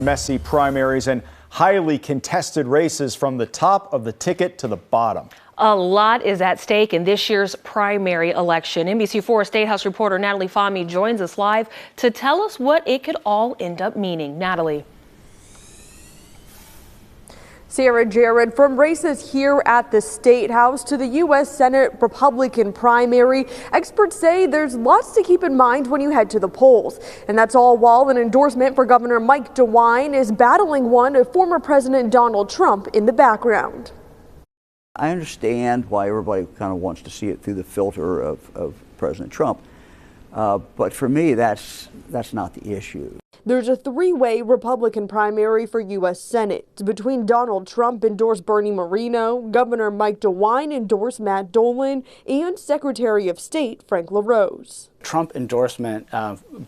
Messy primaries and highly contested races from the top of the ticket to the bottom. A lot is at stake in this year's primary election. NBC4 State House reporter Natalie Fahmy joins us live to tell us what it could all end up meaning. Natalie. Sarah, Jared, from races here at the State House to the U.S. Senate Republican primary, experts say there's lots to keep in mind when you head to the polls. And that's all while an endorsement for Governor Mike DeWine is battling one of former President Donald Trump in the background. I understand why everybody kind of wants to see it through the filter of President Trump. But for me, that's not the issue. There's a three-way Republican primary for U.S. Senate. Between Donald Trump endorsed Bernie Moreno, Governor Mike DeWine endorsed Matt Dolan, and Secretary of State Frank LaRose. Trump endorsement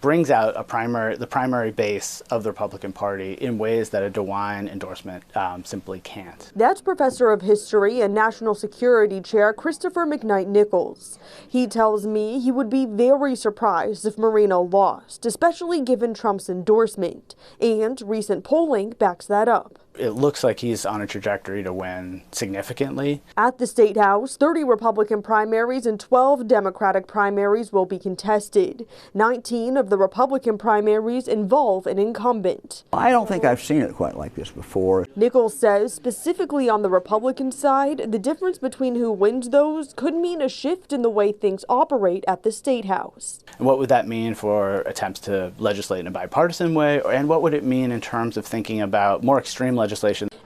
brings out the primary base of the Republican Party in ways that a DeWine endorsement simply can't. That's Professor of History and National Security Chair Christopher McKnight-Nichols. He tells me he would be very surprised if Moreno lost, especially given Trump's endorsement, and recent polling backs that up. It looks like he's on a trajectory to win significantly. At the State House, 30 Republican primaries and 12 Democratic primaries will be contested. 19 of the Republican primaries involve an incumbent. I don't think I've seen it quite like this before. Nichols says specifically on the Republican side, the difference between who wins those could mean a shift in the way things operate at the State House. And what would that mean for attempts to legislate in a bipartisan way? And what would it mean in terms of thinking about more extreme legislation?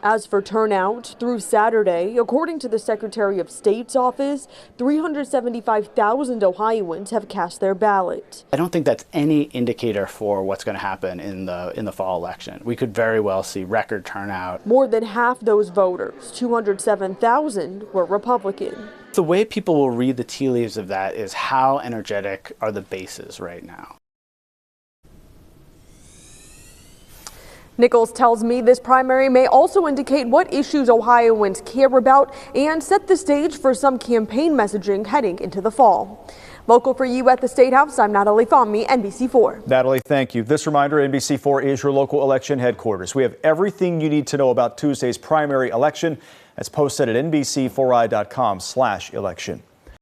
As for turnout, through Saturday, according to the Secretary of State's office, 375,000 Ohioans have cast their ballot. I don't think that's any indicator for what's going to happen in the fall election. We could very well see record turnout. More than half those voters, 207,000, were Republican. The way people will read the tea leaves of that is how energetic are the bases right now. Nichols tells me this primary may also indicate what issues Ohioans care about and set the stage for some campaign messaging heading into the fall. Local for you at the State House, I'm Natalie Fahmy, NBC4. Natalie, thank you. This reminder, NBC4 is your local election headquarters. We have everything you need to know about Tuesday's primary election. That's posted at NBC4i.com/election.